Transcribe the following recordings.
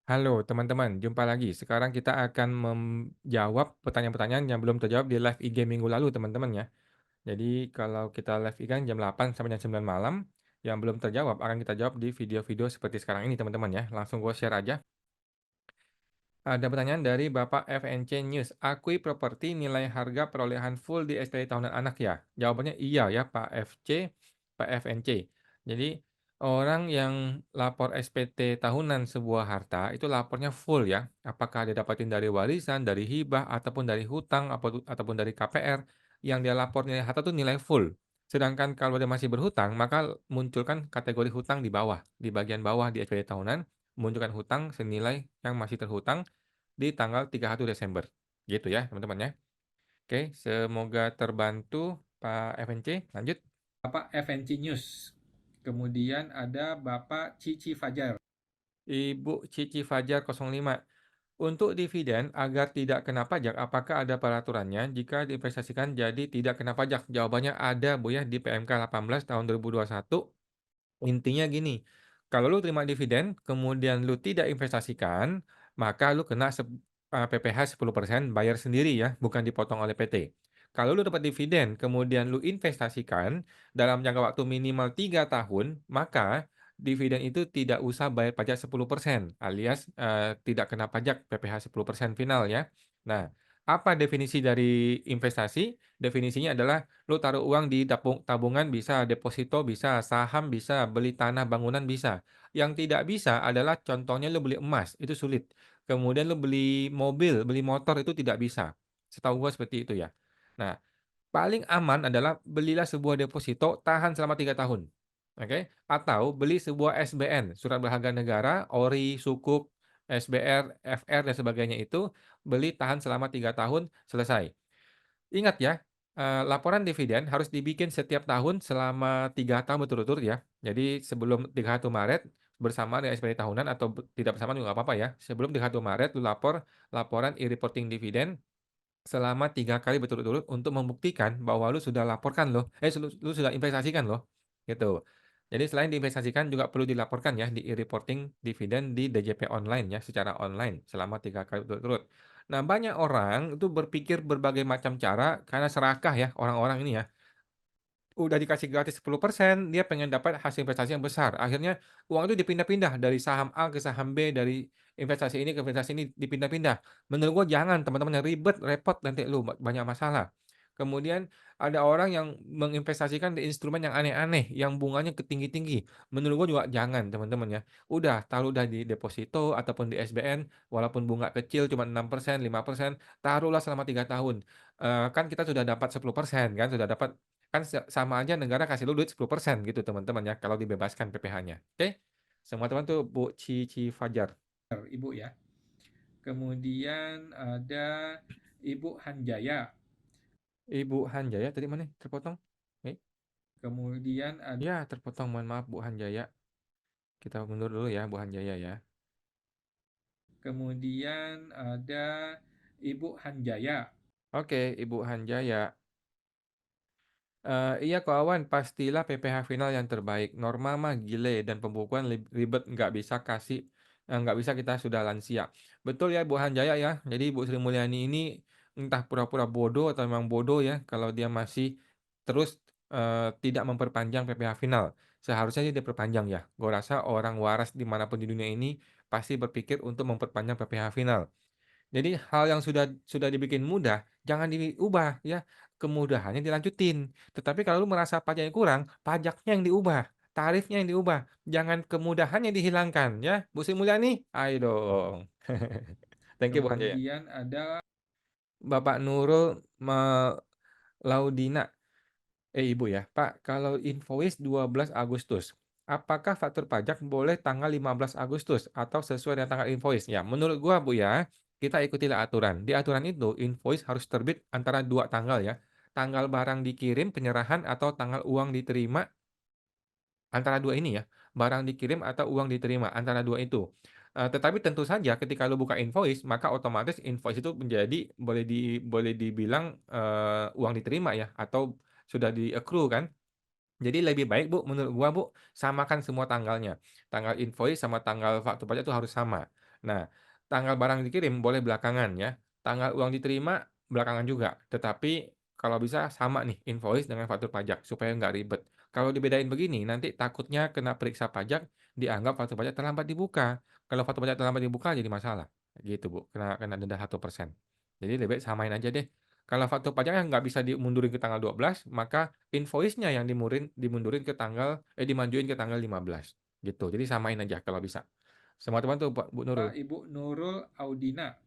Halo teman-teman, jumpa lagi. Sekarang kita akan menjawab pertanyaan-pertanyaan yang belum terjawab di live IG minggu lalu teman-teman ya. Jadi kalau kita live IG kan jam 8 sampai jam 9 malam, yang belum terjawab akan kita jawab di video-video seperti sekarang ini teman-teman ya. Langsung gue share aja. Ada pertanyaan dari Bapak FNC News. Akui properti nilai harga perolehan full di SPT tahunan anak ya? Jawabannya iya ya Pak Pak FNC. Jadi orang yang lapor SPT tahunan sebuah harta itu lapornya full ya. Apakah dia dapatin dari warisan, dari hibah, ataupun dari hutang, ataupun dari KPR. Yang dia lapor nilai harta itu nilai full. Sedangkan kalau dia masih berhutang, maka munculkan kategori hutang di bawah. Di bagian bawah di SPT tahunan, munculkan hutang senilai yang masih terhutang di tanggal 31 Desember. Gitu ya, teman-teman ya. Oke, semoga terbantu Pak FNC. Lanjut. Bapak FNC News. Kemudian ada Bapak Cici Fajar. Ibu Cici Fajar 05. Untuk dividen agar tidak kena pajak, apakah ada peraturannya jika diinvestasikan jadi tidak kena pajak? Jawabannya ada Bu ya di PMK 18 tahun 2021. Intinya gini, kalau lu terima dividen, kemudian lu tidak investasikan, maka lu kena PPh 10% bayar sendiri ya, bukan dipotong oleh PT. Kalau lu dapat dividen, kemudian lu investasikan dalam jangka waktu minimal 3 tahun, maka dividen itu tidak usah bayar pajak 10% alias tidak kena pajak PPh 10% final ya. Nah, apa definisi dari investasi? Definisinya adalah lu taruh uang di tabungan bisa, deposito bisa, saham bisa, beli tanah bangunan bisa. Yang tidak bisa adalah contohnya lu beli emas, itu sulit. Kemudian lu beli mobil, beli motor itu tidak bisa. Setahu gua seperti itu ya. Nah, paling aman adalah belilah sebuah deposito, tahan selama 3 tahun. Oke? Atau beli sebuah SBN, surat berharga negara, ORI, Sukuk, SBR, FR dan sebagainya itu beli tahan selama 3 tahun, selesai. Ingat ya, laporan dividen harus dibikin setiap tahun selama 3 tahun berturut-turut ya. Jadi sebelum 31 Maret bersamaan dengan SPT tahunan atau tidak bersamaan juga nggak apa-apa ya. Sebelum 31 Maret lu lapor laporan e-reporting dividen selama 3 kali berturut-turut untuk membuktikan bahwa lu sudah laporkan loh, lu sudah investasikan loh, gitu. Jadi selain diinvestasikan juga perlu dilaporkan ya di e-reporting dividen di DJP online ya, secara online selama 3 kali berturut-turut. Nah, banyak orang itu berpikir berbagai macam cara karena serakah ya orang-orang ini ya. Udah dikasih gratis 10%, dia pengen dapat hasil investasi yang besar. Akhirnya uang itu dipindah-pindah dari saham A ke saham B, dari investasi ini ke investasi ini dipindah-pindah. Menurut gua jangan teman-teman, yang ribet, repot nanti lu banyak masalah. Kemudian ada orang yang menginvestasikan di instrumen yang aneh-aneh, yang bunganya tinggi-tinggi. Menurut gua juga jangan teman-teman ya. Udah taruh dah di deposito ataupun di SBN, walaupun bunga kecil cuma 6%, 5%, taruhlah selama 3 tahun. Kan kita sudah dapat 10% kan, sudah dapat. Kan sama aja negara kasih lu duit 10% gitu teman-teman ya, kalau dibebaskan PPh-nya. Oke? Semua teman tuh Bu Cici Fajar. Ibu ya. Kemudian ada Ibu Hanjaya. Ibu Hanjaya tadi mana terpotong? Kemudian ada ya terpotong, mohon maaf Bu Hanjaya. Kita mundur dulu ya Bu Hanjaya ya. Kemudian ada Ibu Hanjaya. Oke, Ibu Hanjaya. Iya kawan, pastilah PPh final yang terbaik. Norma mah gile dan pembukuan ribet, nggak bisa kita sudah lansia. Betul ya Bu Hanjaya ya. Jadi Bu Sri Mulyani ini entah pura-pura bodoh atau memang bodoh ya kalau dia masih terus tidak memperpanjang PPh final. Seharusnya dia diperpanjang ya. Gue rasa orang waras dimanapun di dunia ini pasti berpikir untuk memperpanjang PPh final. Jadi hal yang sudah dibikin mudah, jangan diubah ya, kemudahannya dilanjutin. Tetapi kalau lu merasa pajaknya kurang, pajaknya yang diubah, tarifnya yang diubah, jangan kemudahannya dihilangkan ya. Bu Sri Mulyani, ayo dong. Thank you Bu Hanjaya. Kemudian ada Bapak Nurul Laudina. Ibu ya, Pak, kalau invoice 12 Agustus, apakah faktur pajak boleh tanggal 15 Agustus atau sesuai dengan tanggal invoice? Ya, menurut gua Bu ya, kita ikutilah aturan. Di aturan itu invoice harus terbit antara 2 tanggal ya. Tanggal barang dikirim penyerahan atau tanggal uang diterima, antara 2 ini ya. Barang dikirim atau uang diterima, antara 2 itu. Tetapi tentu saja ketika lu buka invoice, maka otomatis invoice itu menjadi boleh dibilang uang diterima ya atau sudah di-accrue kan. Jadi lebih baik Bu, menurut gua Bu, samakan semua tanggalnya. Tanggal invoice sama tanggal faktur pajak itu harus sama. Nah, tanggal barang dikirim boleh belakangan ya, tanggal uang diterima belakangan juga, tetapi kalau bisa sama nih invoice dengan faktur pajak supaya nggak ribet. Kalau dibedain begini, nanti takutnya kena periksa pajak, dianggap faktur pajak terlambat dibuka. Kalau faktur pajak terlambat dibuka jadi masalah, gitu Bu, kena kena denda 1%. Jadi lebih baik samain aja deh. Kalau faktur pajaknya nggak bisa dimundurin ke tanggal 12, maka invoice-nya yang dimundurin ke tanggal dimajuin ke tanggal 15, gitu. Jadi samain aja kalau bisa. Semua teman tuh Pak Bu Nurul. Pak Ibu Nurul Audina.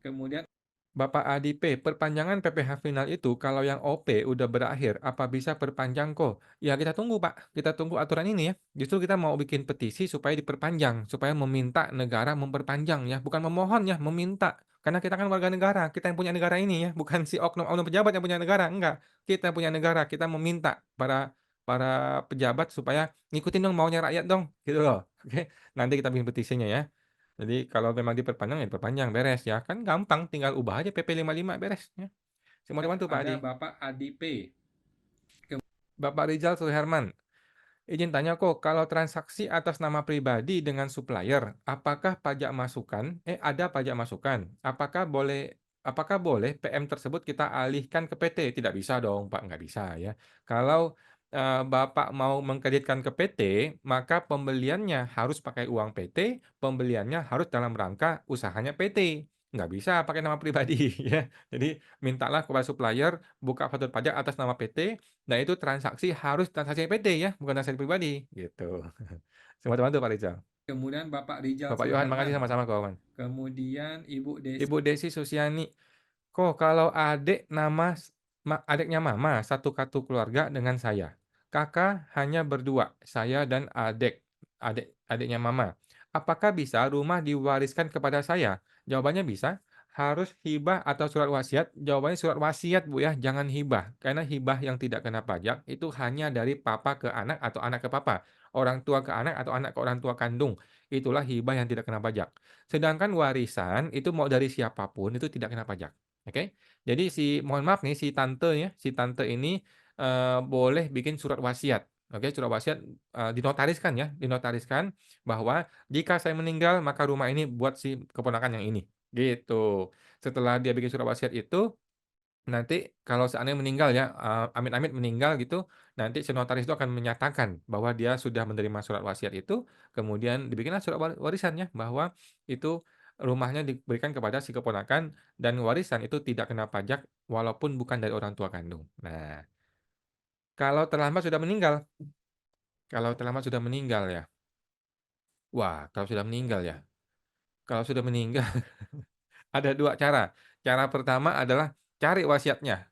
Kemudian Bapak ADP, perpanjangan PPh final itu kalau yang OP udah berakhir, apa bisa perpanjang kok? Ya kita tunggu Pak, kita tunggu aturan ini ya. Justru kita mau bikin petisi supaya diperpanjang, supaya meminta negara memperpanjang ya, bukan memohon ya, meminta. Karena kita kan warga negara, kita yang punya negara ini ya, bukan si oknum-oknum pejabat yang punya negara, enggak. Kita yang punya negara, kita meminta para para pejabat supaya ngikutin dong maunya rakyat dong, gitu loh. Oke, nanti kita bikin petisinya ya. Jadi kalau memang diperpanjang, ya diperpanjang, beres ya. Kan gampang, tinggal ubah aja PP 55 beres ya. Semua dibantu Pak ada Adi. Bapak Adi P. Bapak Rizal Suherman, izin tanya kok, kalau transaksi atas nama pribadi dengan supplier, ada pajak masukan? Apakah boleh PM tersebut kita alihkan ke PT? Tidak bisa dong, Pak, nggak bisa ya. Kalau Bapak mau mengkreditkan ke PT, maka pembeliannya harus pakai uang PT, pembeliannya harus dalam rangka usahanya PT. Nggak bisa pakai nama pribadi ya. Jadi mintalah kepada supplier buka faktur pajak atas nama PT. Nah, itu transaksi harus transaksi PT ya, bukan transaksi pribadi, gitu. Semua teman tuh Pak Rizal. Kemudian Bapak Rijal Bapak Yohan, makasih Suherman. sama-sama kawan. Kemudian Ibu Desi. Ibu Desi Susiani, kok kalau adiknya mama satu kartu keluarga dengan saya. Kakak hanya berdua, saya dan adiknya mama. Apakah bisa rumah diwariskan kepada saya? Jawabannya bisa. Harus hibah atau surat wasiat? Jawabannya surat wasiat Bu ya, jangan hibah. Karena hibah yang tidak kena pajak itu hanya dari papa ke anak atau anak ke papa. Orang tua ke anak atau anak ke orang tua kandung. Itulah hibah yang tidak kena pajak. Sedangkan warisan itu mau dari siapapun itu tidak kena pajak. Oke. Jadi mohon maaf nih si tante ini boleh bikin surat wasiat. Oke, surat wasiat dinotariskan ya, dinotariskan bahwa jika saya meninggal maka rumah ini buat si keponakan yang ini. Gitu. Setelah dia bikin surat wasiat itu, nanti kalau seandainya meninggal ya, amit-amit meninggal gitu, nanti si notaris itu akan menyatakan bahwa dia sudah menerima surat wasiat itu, kemudian dibikinlah surat warisannya bahwa itu rumahnya diberikan kepada si keponakan dan warisan itu tidak kena pajak walaupun bukan dari orang tua kandung. Nah, kalau terlambat sudah meninggal, kalau terlambat sudah meninggal ya. Wah, kalau sudah meninggal ya. Kalau sudah meninggal ada 2 cara. Cara pertama adalah cari wasiatnya.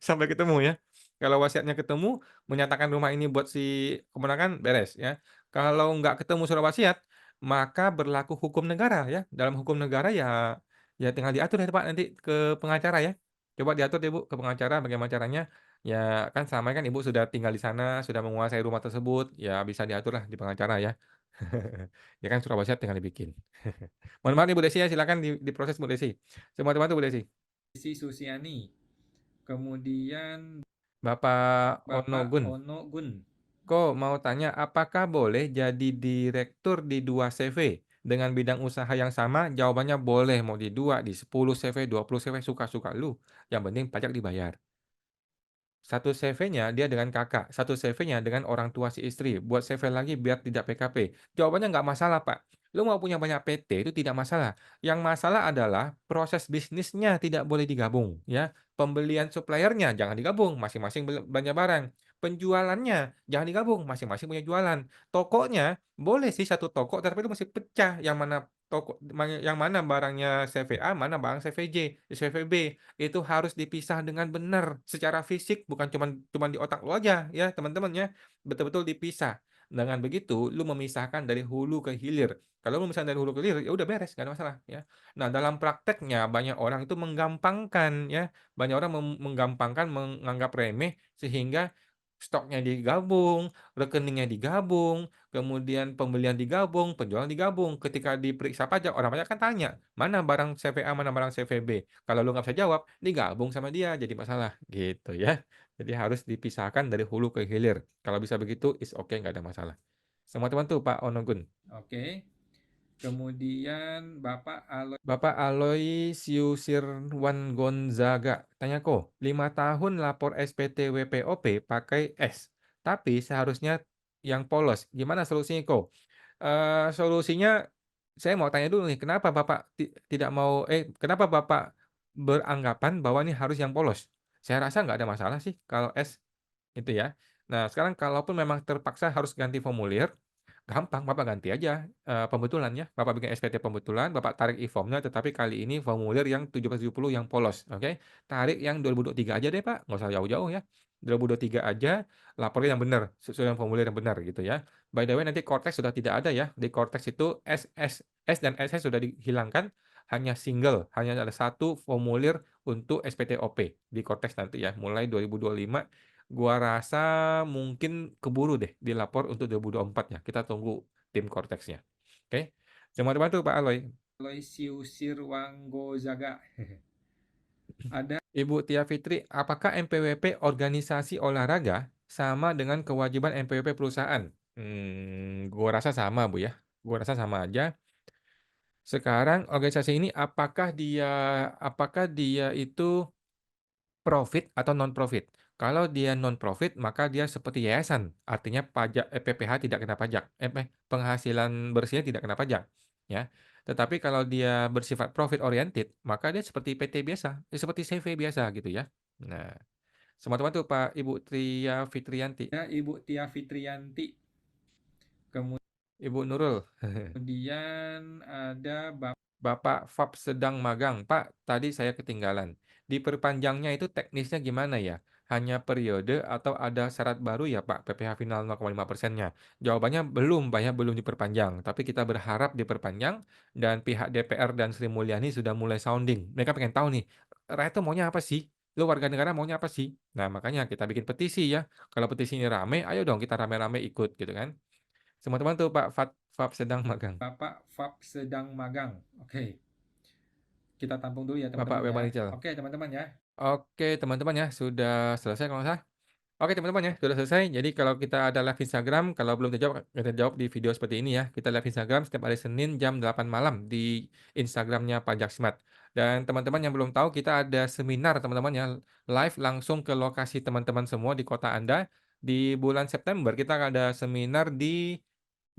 Sampai ketemu ya. Kalau wasiatnya ketemu, menyatakan rumah ini buat si keponakan, beres ya. Kalau nggak ketemu surat wasiat, maka berlaku hukum negara ya. Dalam hukum negara ya ya tinggal diatur ya Pak nanti ke pengacara ya. Coba diatur deh Bu ke pengacara bagaimana caranya. Ya kan selama ini kan Ibu sudah tinggal di sana, sudah menguasai rumah tersebut, ya bisa diaturlah di pengacara ya. Ya kan surat wasiat tinggal dibikin. Mohon maaf nih Bu Desi ya, silakan diproses Bu Desi. Semua teman tuh Bu Desi. Desi Susiani. Kemudian Bapak Bapak Onogun, Ono Gun. kok mau tanya apakah boleh jadi direktur di 2 CV dengan bidang usaha yang sama? Jawabannya boleh, mau di 2, di 10 CV, 20 CV, suka-suka lu. Yang penting pajak dibayar. Satu CV-nya dia dengan kakak, satu CV-nya dengan orang tua si istri. Buat CV lagi biar tidak PKP. Jawabannya nggak masalah, Pak. Lu mau punya banyak PT itu tidak masalah. Yang masalah adalah proses bisnisnya tidak boleh digabung, ya. Pembelian suppliernya jangan digabung, masing-masing belanja barang. Penjualannya jangan digabung, masing-masing punya jualan. Tokonya boleh sih satu toko, tapi itu masih pecah. Yang mana barangnya CV A, mana barang CV J, CV B itu harus dipisah dengan benar secara fisik, bukan cuman di otak lu aja ya teman-teman ya, betul-betul dipisah. Dengan begitu lu memisahkan dari hulu ke hilir. Kalau lu misalnya dari hulu ke hilir ya udah beres, nggak ada masalah ya. Nah, dalam prakteknya banyak orang itu menggampangkan ya, banyak orang menggampangkan, menganggap remeh sehingga stoknya digabung, rekeningnya digabung, kemudian pembelian digabung, penjualan digabung. Ketika diperiksa pajak, orang pajak kan tanya, mana barang CVA, mana barang CVB. Kalau lu nggak bisa jawab, digabung sama dia jadi masalah gitu ya. Jadi harus dipisahkan dari hulu ke hilir. Kalau bisa begitu is okay, nggak ada masalah. Semua teman tuh Pak Onogun. Oke. Kemudian Bapak Aloysius Sirwan Gonzaga, tanyaku, 5 tahun lapor SPT WPOP pakai S, tapi seharusnya yang polos. Gimana solusinya kok? Solusinya saya mau tanya dulu nih, kenapa Bapak tidak mau kenapa Bapak beranggapan bahwa ini harus yang polos? Saya rasa nggak ada masalah sih kalau S itu ya. Nah, sekarang kalaupun memang terpaksa harus ganti formulir, gampang Bapak ganti aja, pembetulannya. Bapak bikin SPT pembetulan, Bapak tarik e-form-nya, tetapi kali ini formulir yang 1770 yang polos, oke. Tarik yang 2023 aja deh, Pak, nggak usah jauh-jauh ya. 2023 aja, laporin yang benar, sesuai dengan formulir yang benar gitu ya. By the way, nanti Cortex sudah tidak ada ya. Di Cortex itu S dan SS sudah dihilangkan, hanya single, hanya ada satu formulir untuk SPT-OP di Cortex nanti ya, mulai 2025. Gua rasa mungkin keburu deh dilapor untuk 2024 ya. Kita tunggu tim Cortex-nya. Oke. Semoga dibantu Pak Aloy. Aloysius Sirwanggozaga. Ada Ibu Tia Fitri, apakah MPWP organisasi olahraga sama dengan kewajiban MPWP perusahaan? Gua rasa sama, Bu ya. Gua rasa sama aja. Sekarang organisasi ini apakah dia itu profit atau non profit? Kalau dia non profit, maka dia seperti yayasan, artinya PPH tidak kena pajak, penghasilan bersihnya tidak kena pajak, ya. Tetapi kalau dia bersifat profit oriented, maka dia seperti PT biasa, seperti CV biasa gitu ya. Nah, selamat bantu Pak Ibu Tria Fitrianti, Ibu Tia Fitrianti. Ibu Nurul. Kemudian ada Bapak Fab sedang magang. Pak, tadi saya ketinggalan. Diperpanjangnya itu teknisnya gimana ya? Hanya periode atau ada syarat baru ya Pak, PPh final 0,5%-nya? Jawabannya belum, Pak ya, belum diperpanjang. Tapi kita berharap diperpanjang dan pihak DPR dan Sri Mulyani sudah mulai sounding. Mereka pengen tahu nih, rakyat tuh maunya apa sih? Lo warga negara maunya apa sih? Nah, makanya kita bikin petisi ya. Kalau petisi ini rame, ayo dong kita rame-rame ikut gitu kan. Semua teman tuh Pak Fab sedang magang. Bapak Fab sedang magang. Oke, kita tampung dulu ya Bapak teman-teman ya. Weman Rijal. Oke teman-teman ya. Oke, teman-teman ya, sudah selesai kalau nggak salah. Oke, teman-teman ya, sudah selesai. Jadi kalau kita ada live Instagram, kalau belum terjawab, kita jawab di video seperti ini ya. Kita live Instagram setiap hari Senin jam 8 malam di Instagramnya Pajak Smart. Dan teman-teman yang belum tahu, kita ada seminar teman-teman ya, live langsung ke lokasi teman-teman semua di kota Anda. Di bulan September, kita ada seminar di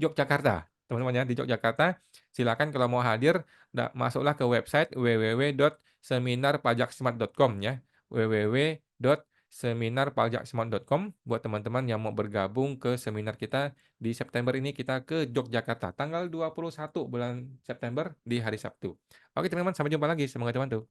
Yogyakarta. Teman-teman ya, di Yogyakarta. Silakan kalau mau hadir, masuklah ke website www.seminarpajaksmart.com ya. www.seminarpajaksmart.com buat teman-teman yang mau bergabung ke seminar kita di September ini, kita ke Yogyakarta tanggal 21 bulan September di hari Sabtu. Oke teman-teman, sampai jumpa lagi. Semoga teman-teman.